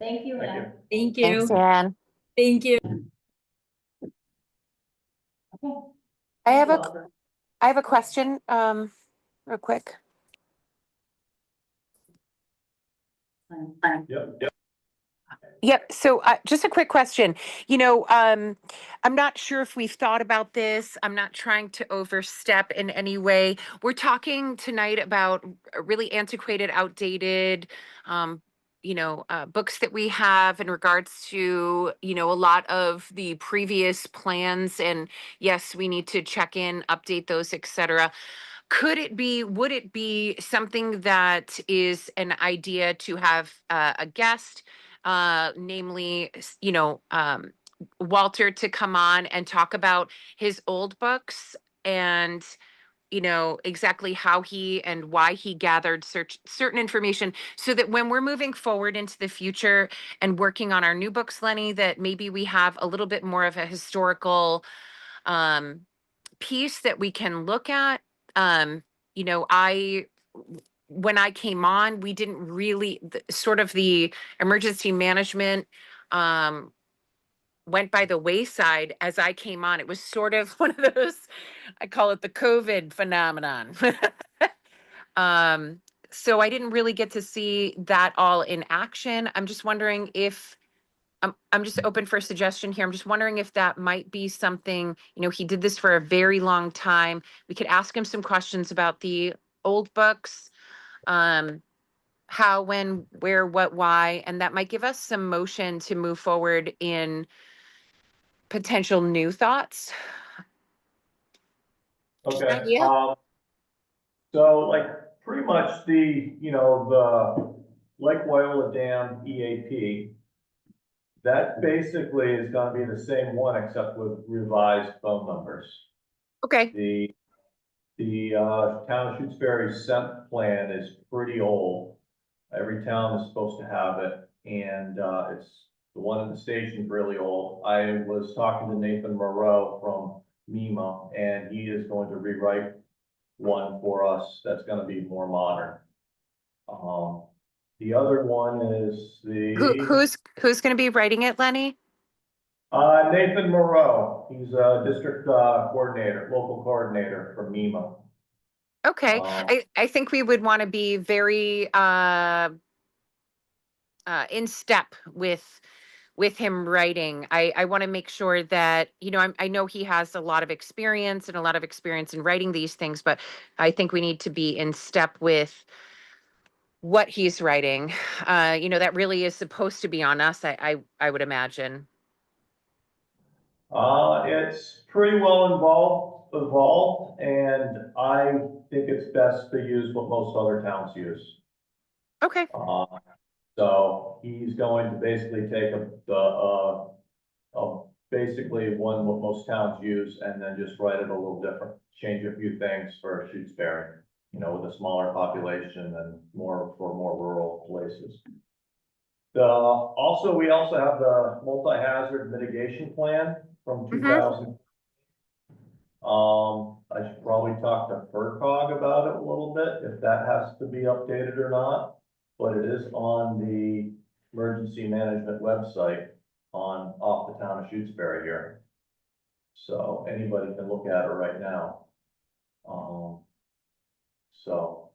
Thank you, Thank Anne. Thank Thanks, you. Anne. Thank you. Okay. I have Thank a you all. I have a question, real quick. Yep. Yep. So just a quick question. You know, I'm not sure if we've thought about this. I'm not trying to overstep in any way. We're talking tonight about really antiquated, outdated, books that we have in regards to, you know, a lot of the previous plans. And yes, we need to check in, update those, etc. Would it be something that is an idea to have a guest, namely, Walter, to come on and talk about his old books and, you know, exactly how he and why he gathered certain information, so that when we're moving forward into the future and working on our new books, Lenny, that maybe we have a little bit more of a historical um, piece that we can look at. um you know, when I came on, we didn't really sort of the emergency management went by the wayside as I came on. It was sort of one of those, I call it the COVID phenomenon. Um, so I didn't really get to see that all in action. I'm just wondering if I'm just open for a suggestion here. I'm just wondering if that might be something, he did this for a very long time. We could ask him some questions about the old books, how, when, where, what, why, and that might give us some motion to move forward in potential new thoughts. Okay, idea? so like pretty much the Lake Wyola Dam EAP, that basically is gonna be the same one except with revised phone numbers. Okay, The town of Shutesbury SEMP plan is pretty old. Every town is supposed to have it, and it's the one at the station's really old. I was talking to Nathan Moreau from MEMA, and he is going to rewrite one for us that's gonna be more modern. The other one is who's going to be writing it, Lenny? Nathan Moreau. He's a district coordinator, local coordinator for MEMA. Okay, Um, I think we would want to be very in step with him writing. I want to make sure that, I know he has a lot of experience and a lot of experience in writing these things, but I think we need to be in step with what he's writing. That really is supposed to be on us, I would imagine. It's pretty well evolved, and I think it's best to use what most other towns use. Okay, So he's going to basically take basically what most towns use and then just write it a little different, change a few things for Shutesbury, with a smaller population and more rural places. We also have the multi-hazard mitigation plan from 2000. I should probably talk to FERCog about it a little bit, if that has to be updated or not, but it is on the emergency management website off the town of Shutesbury here. So anybody can look at it right now. So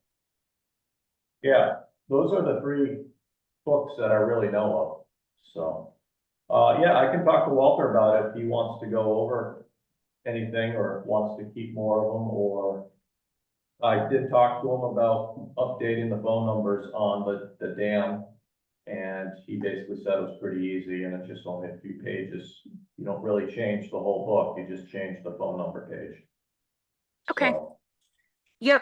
yeah, those are the three books that I really know of. So, yeah, I can talk to Walter about it if he wants to go over anything or wants to keep more of them, or I did talk to him about updating the phone numbers on the dam, and he basically said it was pretty easy and it's just only a few pages. You don't really change the whole book, you just change the phone number page. okay. So, Yep.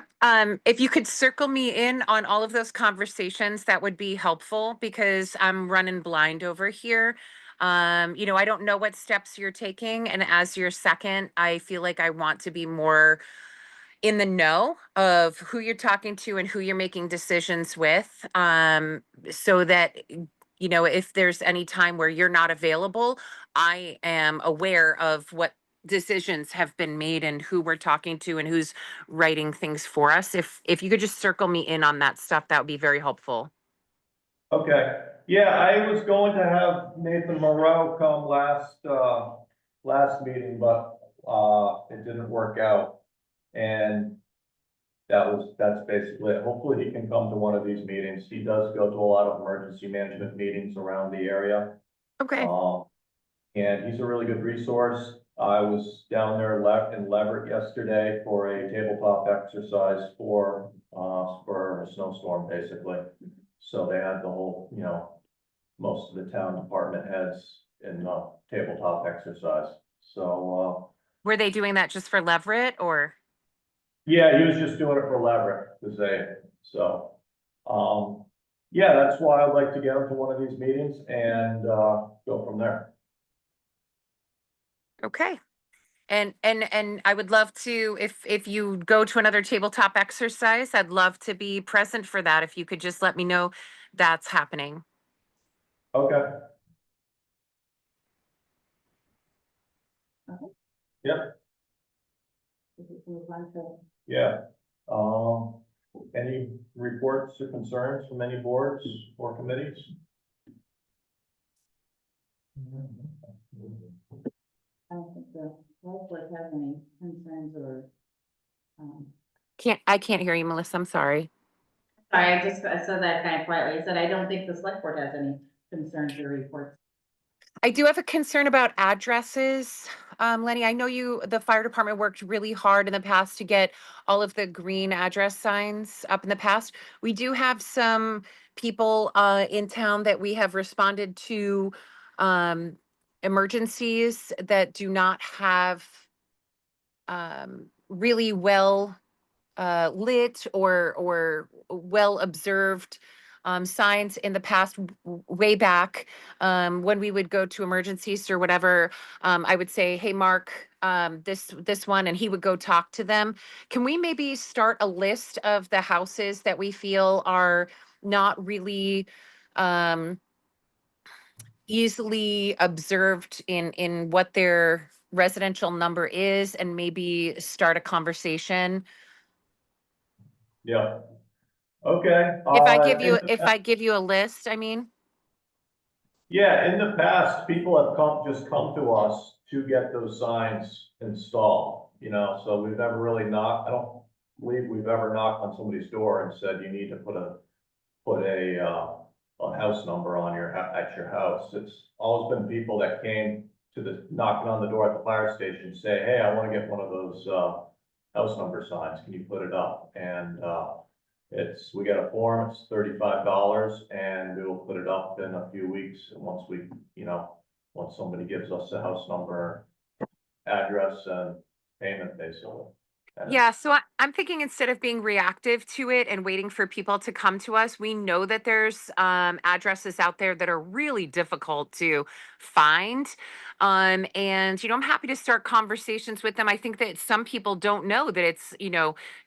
If you could circle me in on all of those conversations, that would be helpful because I'm running blind over here. I don't know what steps you're taking, and as your second, I feel like I want to be more in the know of who you're talking to and who you're making decisions with, so that if there's any time where you're not available, I am aware of what decisions have been made and who we're talking to and who's writing things for us. If you could just circle me in on that stuff, that would be very helpful. okay, yeah, I was going to have Nathan Moreau come last meeting, but it didn't work out. And that's basically it. Hopefully he can come to one of these meetings. He does go to a lot of emergency management meetings around the area. Okay. And he's a really good resource. I was down there in Leverett yesterday for a tabletop exercise for a snowstorm, basically. So they had the whole, most of the town department heads in the tabletop exercise. So, Were they doing that just for Leverett or? yeah, he was just doing it for Leverett, yeah, that's why I'd like to get him to one of these meetings and, go from there. Okay. And I would love to, if you go to another tabletop exercise, I'd love to be present for that. If you could just let me know that's happening. Okay. Okay. Yep, Move on to yeah. Any reports or concerns from any boards or committees? has any concerns or, I can't hear you, Melissa. I'm sorry. sorry, I said that kind of quietly. I said, I don't think the select board has any concerns or reports. I do have a concern about addresses. Lenny, I know the fire department worked really hard in the past to get all of the green address signs up in the past. We do have some people in town that we have responded to emergencies that do not have really well lit or well observed signs in the past, way back when we would go to emergencies or whatever. I would say, "Hey, Mark, this one," and he would go talk to them. Can we maybe start a list of the houses that we feel are not really easily observed in what their residential number is, and maybe start a conversation? Yeah. Okay. If I give you a list, I mean. Yeah, in the past, people have just come to us to get those signs installed, you know, so we've never really knocked, I don't believe we've ever knocked on somebody's door and said, you need to put a house number on at your house. It's always been people that came to knocking on the door at the fire station, say, hey, I want to get one of those, house number signs. Can you put it up? And, we got a form, it's $35, and we'll put it up in a few weeks. And once somebody gives us the house number, address, and payment, basically. Yeah, so I'm thinking instead of being reactive to it and waiting for people to come to us, we know that there's addresses out there that are really difficult to find. And I'm happy to start conversations with them. I think that some people don't know that it's,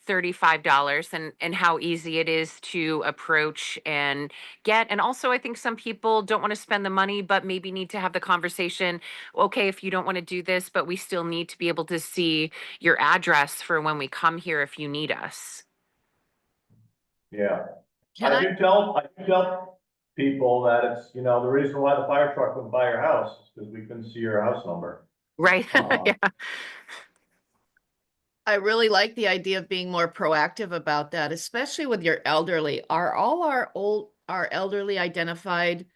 $35 and how easy it is to approach and get. And also, I think some people don't want to spend the money, but maybe need to have the conversation. Okay, if you don't want to do this, but we still need to be able to see your address for when we come here if you need us. Yeah. Can I do tell people that it's, the reason why the fire truck went by your house is because we couldn't see your house number. Right. Yeah. I really like the idea of being more proactive about that, especially with your elderly. Are all our elderly identified?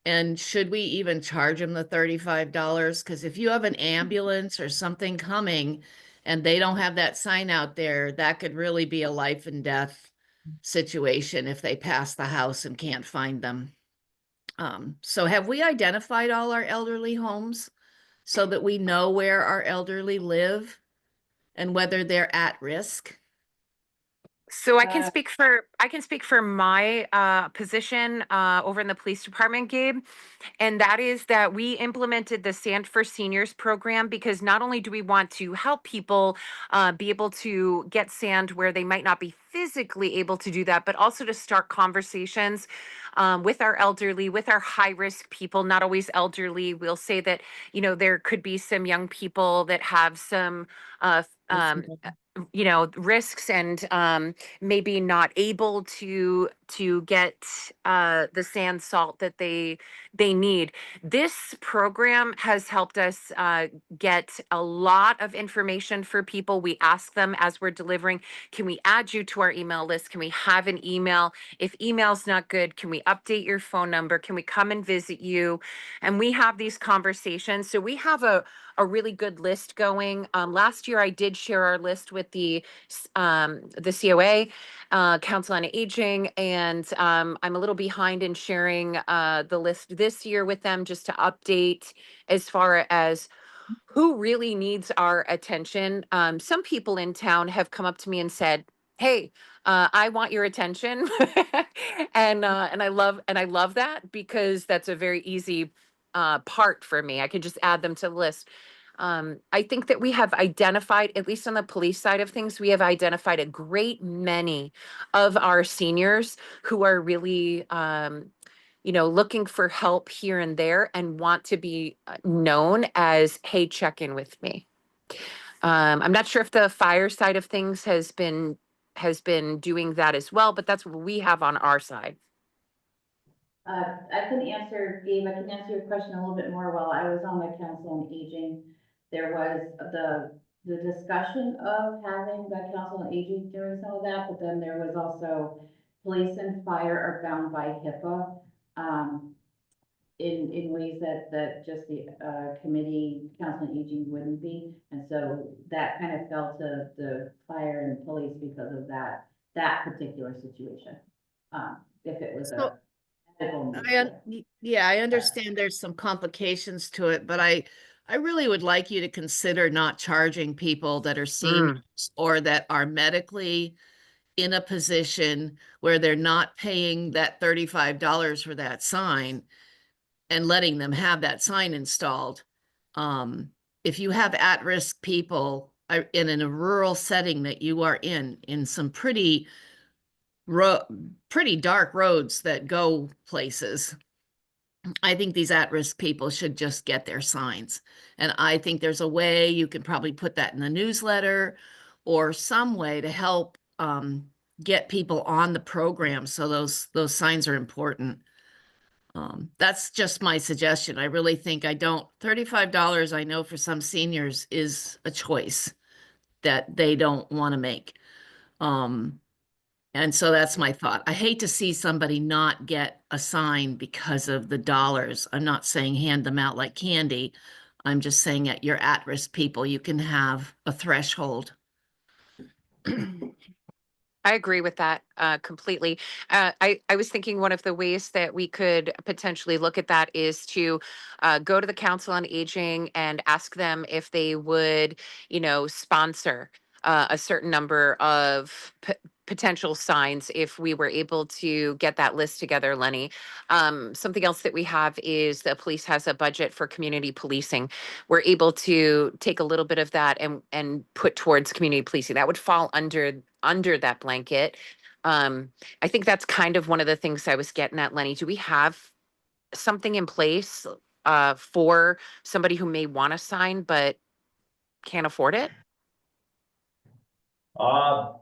And should we even charge them the $35? Because if you have an ambulance or something coming and they don't have that sign out there, that could really be a life and death situation if they pass the house and can't find them. So have we identified all our elderly homes so that we know where our elderly live and whether they're at risk? So I can speak for my position over in the police department, Gabe. And that is that we implemented the Sand for Seniors program because not only do we want to help people be able to get sand where they might not be physically able to do that, but also to start conversations with our elderly, with our high risk people, not always elderly. We'll say that, there could be some young people that have some risks and maybe not able to get the sand salt that they need. This program has helped us get a lot of information for people. We ask them as we're delivering, can we add you to our email list? Can we have an email? If email's not good, can we update your phone number? Can we come and visit you? And we have these conversations. So we have a really good list going. Last year, I did share our list with the COA, Council on Aging, and I'm a little behind in sharing the list this year with them just to update as far as who really needs our attention. Some people in town have come up to me and said, "Hey, I want your attention," and I love that because that's a very easy part for me. I can just add them to the list. I think that we have identified, at least on the police side of things, we have identified a great many of our seniors who are really, looking for help here and there and want to be known as, hey, check in with me. I'm not sure if the fire side of things has been doing that as well, but that's what we have on our side. I can answer, Gabe, I can answer your question a little bit more. While I was on the Council on Aging, there was the discussion of having the council on aging doing some of that, but then there was also police and fire are bound by HIPAA. In ways that just the, committee, council on aging wouldn't be. And so that kind of fell to the fire and police because of that particular situation. If it was So, a medical yeah, I understand there's some complications to it, but I really would like you to consider not charging people that are seniors or that are medically in a position where they're not paying that $35 for that sign and letting them have that sign installed. If you have at-risk people in a rural setting that you are in some pretty dark roads that go places, I think these at-risk people should just get their signs. And I think there's a way you can probably put that in the newsletter or some way to help get people on the program. So those signs are important. That's just my suggestion. I really think $35, I know for some seniors is a choice that they don't want to make. And so that's my thought. I hate to see somebody not get a sign because of the dollars. I'm not saying hand them out like candy. I'm just saying that you're at-risk people, you can have a threshold. I agree with that completely. I was thinking one of the ways that we could potentially look at that is to go to the Council on Aging and ask them if they would, sponsor a certain number of potential signs if we were able to get that list together, Lenny. Something else that we have is the police has a budget for community policing. We're able to take a little bit of that and put towards community policing. That would fall under that blanket. I think that's kind of one of the things I was getting at, Lenny. Do we have something in place for somebody who may want to sign but can't afford it?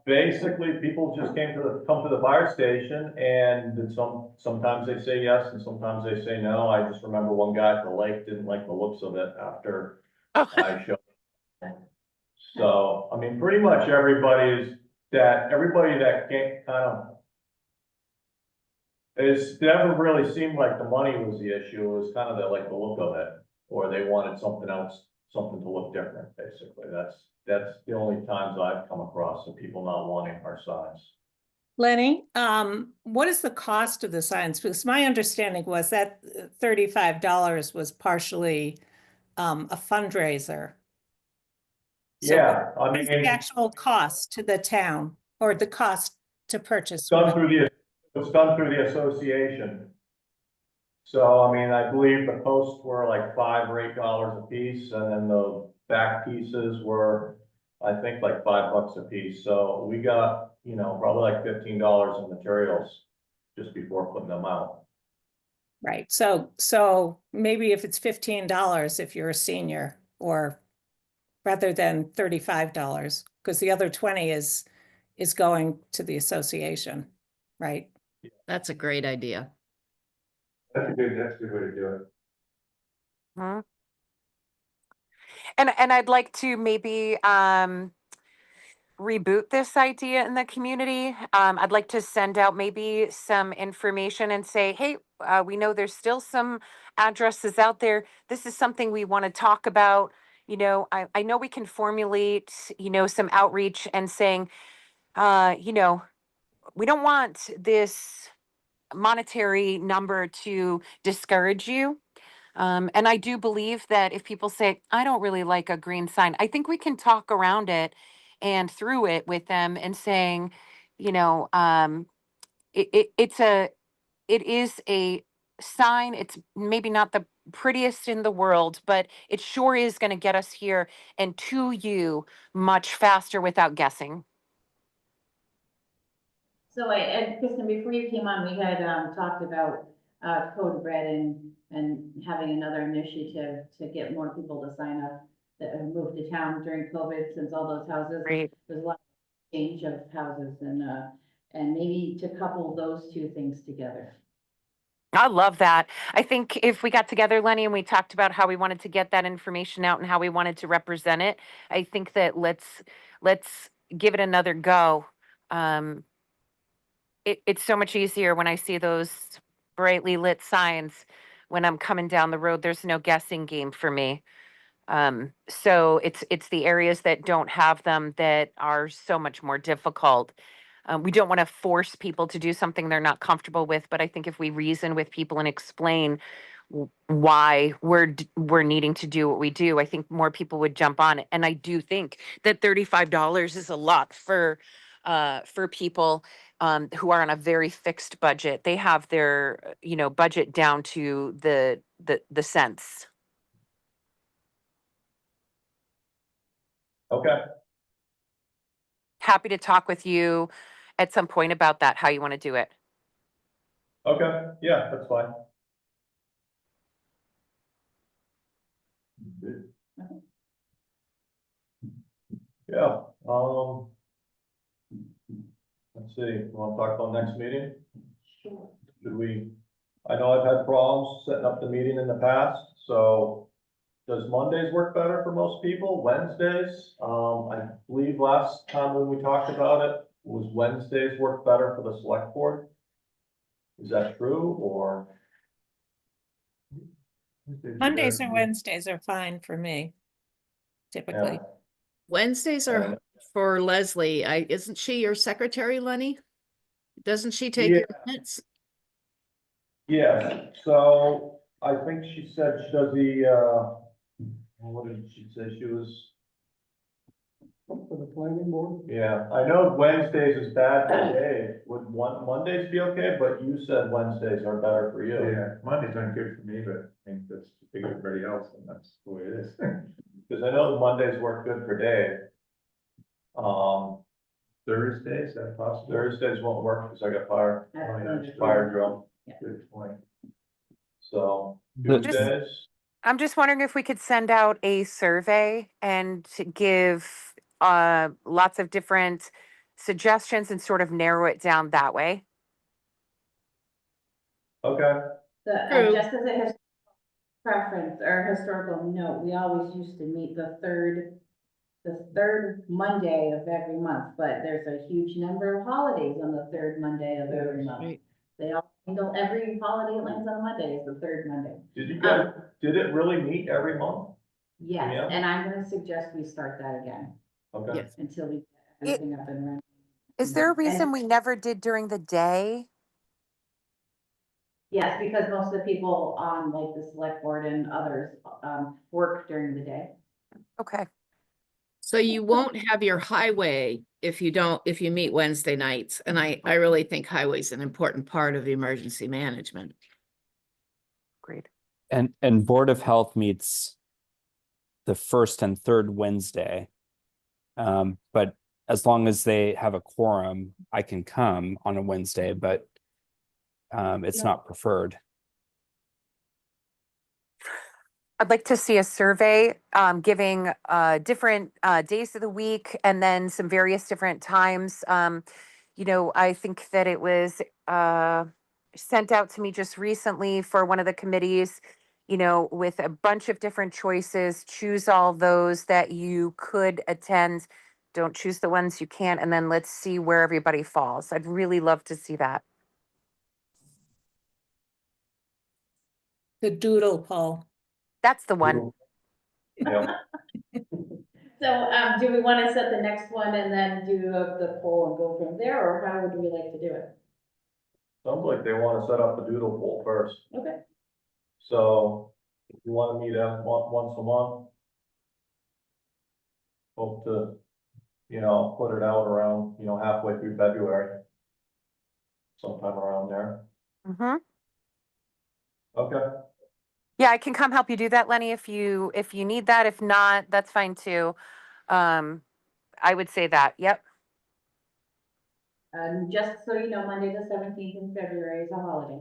Basically, people just come to the fire station, and sometimes they say yes and sometimes they say no. I just remember one guy at the lake didn't like the looks of it after I showed him. So, I mean, pretty much everybody that can't it's never really seemed like the money was the issue. It was kind of the look of it, or they wanted something else, something to look different, basically. That's the only times I've come across of people not wanting our signs. Lenny, what is the cost of the signs? Because my understanding was that $35 was partially a fundraiser. So Yeah, I what is the mean, actual cost to the town or the cost to purchase? it's done through the association. So, I mean, I believe the posts were like $5 or $8 a piece, and then the back pieces were, I think, like $5 a piece. So we got, probably like $15 in materials just before putting them out. Right. So maybe if it's $15 if you're a senior, or rather than $35, because the other 20 is going to the association, right? That's a great idea. That's a good way to do it. Hmm. And I'd like to maybe reboot this idea in the community. I'd like to send out maybe some information and say, hey, we know there's still some addresses out there. This is something we want to talk about. I know we can formulate, some outreach and saying, we don't want this monetary number to discourage you. And I do believe that if people say, I don't really like a green sign, I think we can talk around it and through it with them and saying, it is a sign. It's maybe not the prettiest in the world, but it sure is going to get us here and to you much faster without guessing. So and Kristen, before you came on, we had talked about Code Red and having another initiative to get more people to sign up that have moved to town during COVID, since all those houses, Right. there's a lot of change of houses, and maybe to couple those two things together. I love that. I think if we got together, Lenny, and we talked about how we wanted to get that information out and how we wanted to represent it, I think that let's give it another go. Um, it's so much easier when I see those brightly lit signs when I'm coming down the road. There's no guessing game for me. So it's the areas that don't have them that are so much more difficult. We don't want to force people to do something they're not comfortable with, but I think if we reason with people and explain why we're needing to do what we do, I think more people would jump on it. And I do think that $35 is a lot for people who are on a very fixed budget. They have their budget down to the cents. Okay, Happy to talk with you at some point about that, how you want to do it. okay, yeah, that's fine. Yeah, let's see, you want to talk about next meeting? Sure. Should we, I know I've had problems setting up the meeting in the past, so does Mondays work better for most people? Wednesdays? I believe last time when we talked about it, was Wednesdays work better for the select board? Is that true, or? Mondays or Wednesdays are fine for me, typically. Yeah. Wednesdays are for Leslie. Isn't she your secretary, Lenny? Doesn't she take your minutes? Yeah, so I think she said she does what did she say? She was. For the planning board? Yeah, I know Wednesdays is bad for Dave. Would Mondays be okay? But you said Wednesdays are better for you. Yeah, Mondays aren't good for me, but I think that's for everybody else, and that's the way it is. Because I know Mondays work good for Dave. Thursdays, that possible? Thursdays won't work because I got fire That's fire drill. Good point. So The- Tuesdays. I'm just wondering if we could send out a survey and to give lots of different suggestions and sort of narrow it down that way. Okay. True. Just as a preference or historical note, we always used to meet the third Monday of every month, but there's a huge number of holidays on the third Monday of every month. Right. They all handle every holiday that lands on a Monday is the third Monday. Did it really meet every month? Yes, Yeah. and I'm gonna suggest we start that again Okay. Yes. until we get everything up and running. Is there a reason And- we never did during the day? Yes, because most of the people on like the select board and others, work during the day. Okay, So you won't have your highway if you meet Wednesday nights. And I really think highway is an important part of emergency management. great. And Board of Health meets the first and third Wednesday. But as long as they have a quorum, I can come on a Wednesday, but it's not preferred. I'd like to see a survey giving different days of the week and then some various different times. I think that it was sent out to me just recently for one of the committees, with a bunch of different choices. Choose all those that you could attend. Don't choose the ones you can't. And then let's see where everybody falls. I'd really love to see that. The doodle poll. That's the one. Yeah. So, do we want to set the next one and then do the poll and go from there, or how would we like to do it? Sounds like they want to set up the doodle poll first. Okay. So if you want to meet once a month. Hope to, put it out around, halfway through February. Sometime around there. Mm-hmm. Okay. Yeah, I can come help you do that, Lenny, if you need that. If not, that's fine too. I would say that. Yep. Just so you know, Monday the 17th in February is a holiday.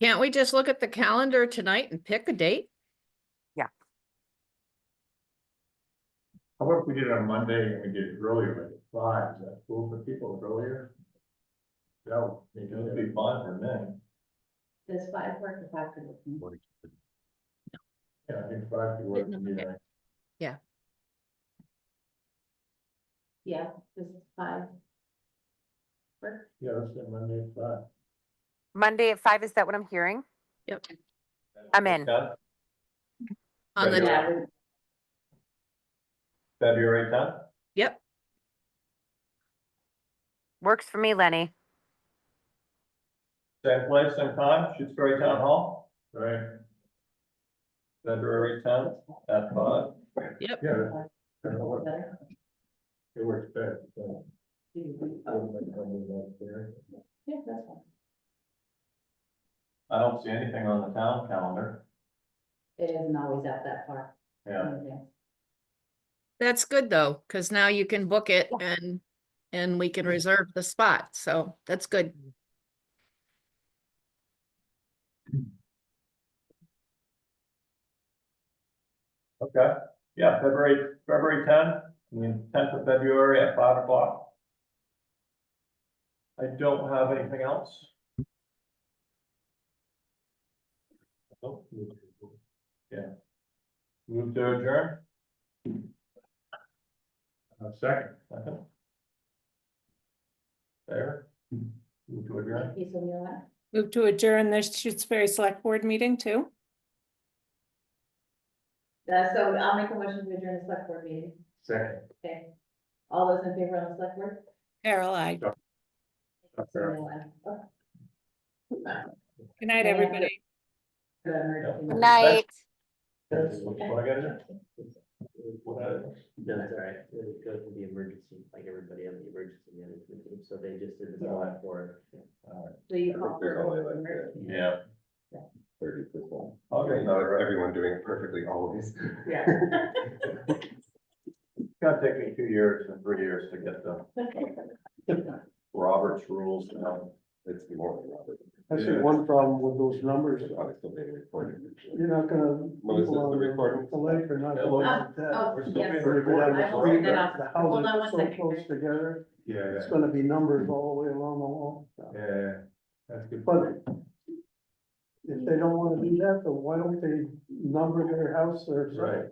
Can't we just look at the calendar tonight and pick a date? How about if we did it on Monday and we did it earlier, like at 5? Is that cool for people earlier? That would It would be fine for me. Does 5 work or 5 could work? Yeah, I think 5 could work for me. Okay. right? Yeah, does 5 work? Yeah, let's say Monday at 5. Monday at 5, is that what I'm hearing? Yep. I'm in. On the, Yeah, we- February 10th? yep, Works for me, Lenny. Same place, same time, Shutesbury Town Hall, Right? February 10th at 5. yep. Yeah. That works. better. It works better. So, Yeah, that's fine. I don't see anything on the town calendar. It isn't always out that far. Yeah. That's good though, because now you can book it Yeah. and we can reserve the spot. So that's good. Okay, yeah, February 10th, I mean, 10th of February at 5 o'clock. I don't have anything else. Nope. Yeah. Move to adjourn. Second. Second. There. Move to adjourn. Piece of your life. Move to adjourn the Shutesbury Select Board meeting too. So I'll make a motion to adjourn the select board meeting. Second. Okay. All those in favor on the select board? Carol, I. Sure. Good night, everybody. Good night. What I gotta do? No, that's all right. It goes to the emergency, like everybody on the emergency management team, so they just did the Yeah. select board. So you call for only an like emergency. Yeah. 30%. Okay, Not everyone doing it perfectly always. Yeah. It's gonna take me 2 years and 3 years to get the Robert's rules down. It's more than Robert. I see one problem with those numbers, It's obviously being recorded. you're not gonna, Melissa, people on the recording? the lake are not Yeah. going like that. Oh, We're still yes. being When you go down I the will street, turn that off. the Hold on houses one are so second, close Chris. together, Yeah, it's gonna be numbers all the way along the wall. yeah, that's good. But if they don't wanna do that, then why don't they number their house or Right.